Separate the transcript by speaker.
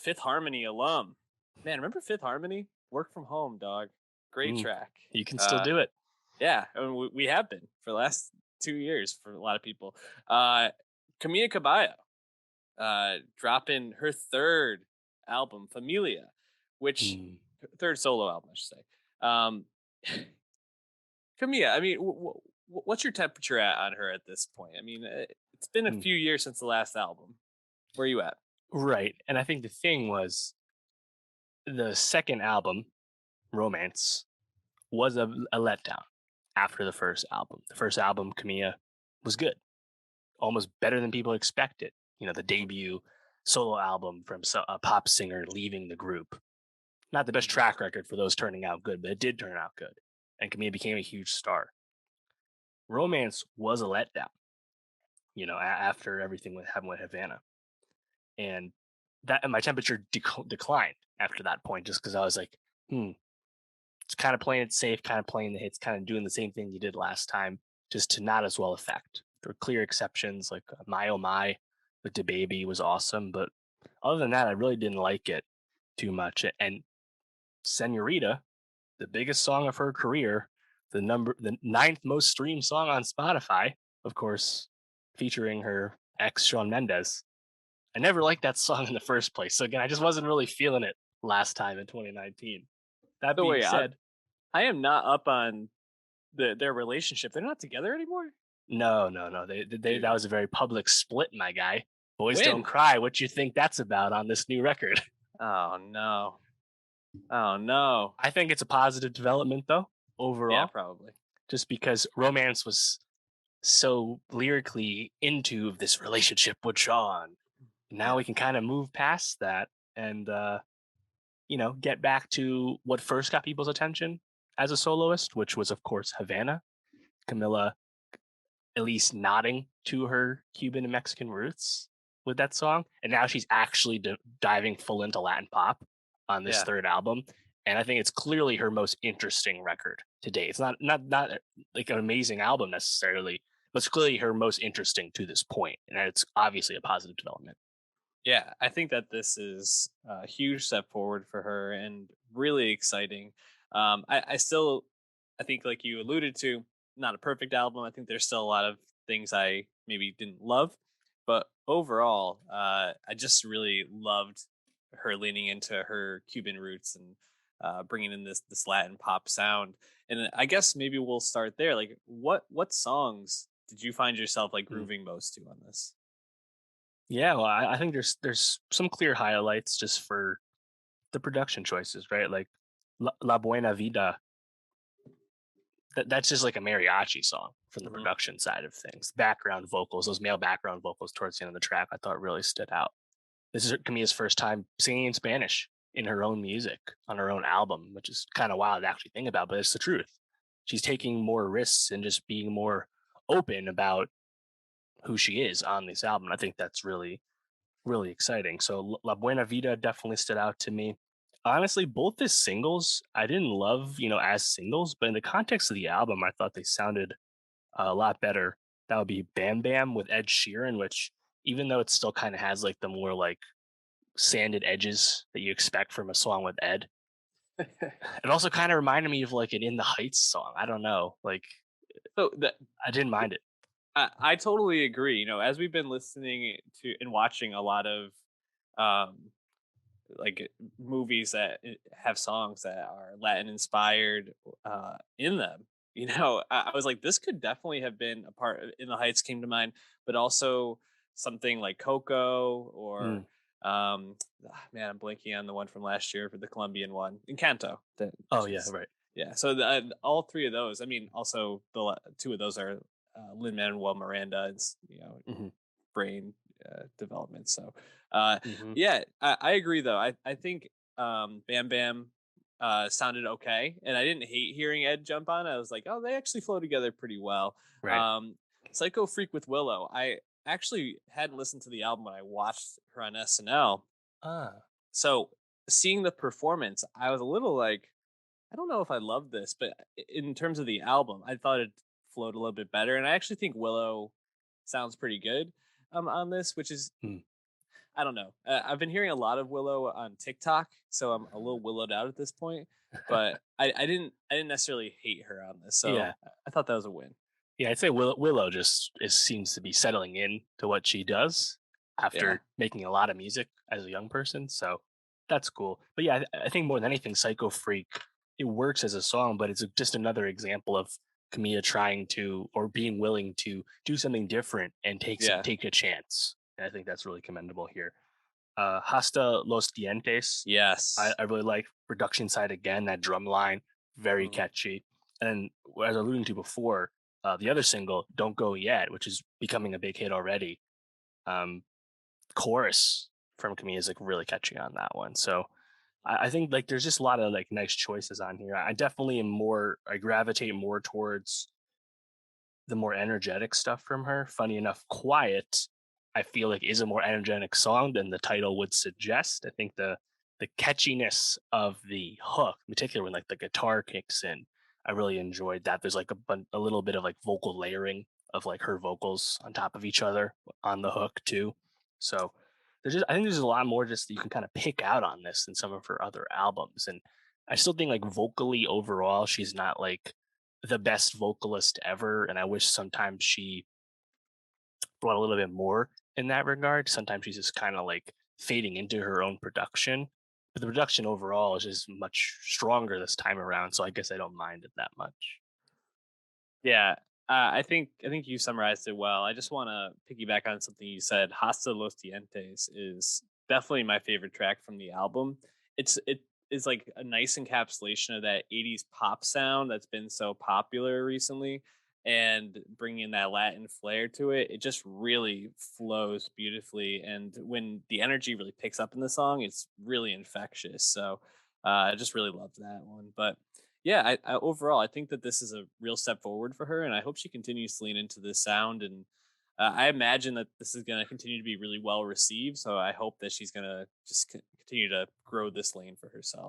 Speaker 1: Fifth Harmony alum. Man, remember Fifth Harmony? Work from Home, dog. Great track.
Speaker 2: You can still do it.
Speaker 1: Yeah, I mean, we have been for the last 2 years for a lot of people. Camila Cabello dropping her third album, Familia, which
Speaker 2: Mm,
Speaker 1: third solo album, I should say. Um, Camilla, I mean, what's your temperature on her at this point? I mean, it's been a
Speaker 2: mm.
Speaker 1: few years since the last album. Where are you at?
Speaker 2: Right. And I think the thing was the second album, Romance, was a letdown after the first album. The first album, Camilla, was good, almost better than people expected. The debut solo album from a pop singer leaving the group. Not the best
Speaker 1: Mhm.
Speaker 2: track record for those turning out good, but it did turn out good. And Camilla became a huge star. Romance was a letdown, after everything that happened with Havana. And my temperature declined after that point just because I was like, it's kind of playing it safe, kind of playing the hits, kind of doing the same thing you did last time, just to not as well effect. There were clear exceptions, like My Oh My with the Baby was awesome, but other than that, I really didn't like it too much. And Senorita, the biggest song of her career, the ninth most streamed song on Spotify, of course, featuring her ex Shawn Mendes. I never liked that song in the first place. So again, I just wasn't really feeling it last time in 2019. That
Speaker 1: So
Speaker 2: being
Speaker 1: wait,
Speaker 2: said,
Speaker 1: I am not up on their relationship. They're not together anymore,
Speaker 2: no, no, no. They that
Speaker 1: dude.
Speaker 2: was a very public split, my guy. Boys Don't
Speaker 1: When?
Speaker 2: Cry. What you think that's about on this new record?
Speaker 1: Oh no. Oh no.
Speaker 2: I think it's a positive development though,
Speaker 1: Yeah,
Speaker 2: overall,
Speaker 1: probably.
Speaker 2: just because Romance was so lyrically into this relationship with Sean. Now
Speaker 1: Yeah.
Speaker 2: we can kind of move past that and get back to what first got people's attention as a soloist, which was of course Havana. Camilla at least nodding to her Cuban and Mexican roots with that song, and now she's actually diving full into Latin pop on this
Speaker 1: Yeah.
Speaker 2: third album. And I think it's clearly her most interesting record to date. It's not like an amazing album necessarily, but it's clearly her most interesting to this point, and it's obviously a positive development.
Speaker 1: Yeah, I think that this is a huge step forward for her and really exciting. I still, I think, like you alluded to, not a perfect album. I think there's still a lot of things I maybe didn't love, but overall, I just really loved her leaning into her Cuban roots and bringing in this Latin pop sound. And I guess maybe we'll start there. Like, what songs did you find yourself like
Speaker 2: Mm.
Speaker 1: grooving most to on this?
Speaker 2: Yeah, well, I think there's some clear highlights just for the production choices, right? Like La Buena Vida, that's just like a mariachi song from the
Speaker 1: Hmm.
Speaker 2: production side of things. Background vocals, those male background vocals towards the end of the track, I thought really stood out. This is Camilla's first time singing in Spanish in her own music on her own album, which is kind of wild to actually think about, but it's the truth. She's taking more risks and just being more open about who she is on this album. I think that's really, really exciting. So La Buena Vida definitely stood out to me. Honestly, both the singles I didn't love, as singles, but in the context of the album, I thought they sounded a lot better. That would be Bam Bam with Ed Sheeran, which even though it still kind of has like the more like sanded edges that you expect from a song with Ed, it also kind of reminded me of like an In the Heights song. I don't know, like
Speaker 1: So that
Speaker 2: I didn't mind it.
Speaker 1: I totally agree. You know, as we've been listening to and watching a lot of um movies that have songs that are Latin inspired in them, I was like, this could definitely have been a part of In the Heights came to mind, but also something like Coco or
Speaker 2: Mm.
Speaker 1: man, I'm blanking on the one from last year for the Colombian one, Encanto. That
Speaker 2: Oh yeah,
Speaker 1: she's
Speaker 2: right.
Speaker 1: yeah. So all three of those. I mean, also two of those are Lin Manuel Miranda. It's
Speaker 2: Hmm.
Speaker 1: brain development. So, uh,
Speaker 2: Hmm.
Speaker 1: yeah, I agree though. I think Bam Bam sounded okay, and I didn't hate hearing Ed jump on. I was like, oh, they actually flow together pretty well.
Speaker 2: Right.
Speaker 1: Um, Psycho Freak with Willow. I actually hadn't listened to the album when I watched her on SNL.
Speaker 2: Ah.
Speaker 1: So seeing the performance, I was a little like, I don't know if I love this, but in terms of the album, I thought it flowed a little bit better, and I actually think Willow sounds pretty good on this, which is
Speaker 2: Mm.
Speaker 1: I don't know. I've been hearing a lot of Willow on TikTok, so I'm a little willowed out at this point. But I didn't necessarily hate her on this,
Speaker 2: Yeah.
Speaker 1: so I thought that was a win.
Speaker 2: Yeah, I'd say Willow just seems to be settling in to what she does
Speaker 1: Yeah,
Speaker 2: after making a lot of music as a young person. So that's cool. But yeah, I think more than anything, Psycho Freak, it works as a song, but it's just another example of Camilla trying to or being willing to do something different and
Speaker 1: yeah,
Speaker 2: take a chance. And I think that's really commendable here. Hasta Los Dientes,
Speaker 1: yes.
Speaker 2: I really like production side again. That drum line, very
Speaker 1: Mm.
Speaker 2: catchy. And then, as I alluding to before, the other single, "Don't Go Yet," which is becoming a big hit already. Um, chorus from Camille is like really catchy on that one. So I think like there's just a lot of like nice choices on here. I definitely am more. I gravitate more towards the more energetic stuff from her. Funny enough, "Quiet" I feel like is a more energetic song than the title would suggest. I think the catchiness of the hook, particularly when like the guitar kicks in, I really enjoyed that. There's like a little bit of like vocal layering of like her vocals on top of each other on the hook too. So there's just I think there's a lot more just that you can kind of pick out on this than some of her other albums. And I still think like vocally overall, she's not like the best vocalist ever, and I wish sometimes she brought a little bit more in that regard. Sometimes she's just kind of like fading into her own production, but the production overall is just much stronger this time around. So I guess I don't mind it that much.
Speaker 1: Yeah, I think you summarized it well. I just want to piggyback on something you said. "Hasta los dientes" is definitely my favorite track from the album. It is like a nice encapsulation of that '80s pop sound that's been so popular recently, and bringing that Latin flair to it. It just really flows beautifully, and when the energy really picks up in the song, it's really infectious. So I just really loved that one. But yeah, I overall I think that this is a real step forward for her, and I hope she continues to lean into this sound. And I imagine that this is going to continue to be really well received. So I hope that she's going to just continue to grow this lane for herself.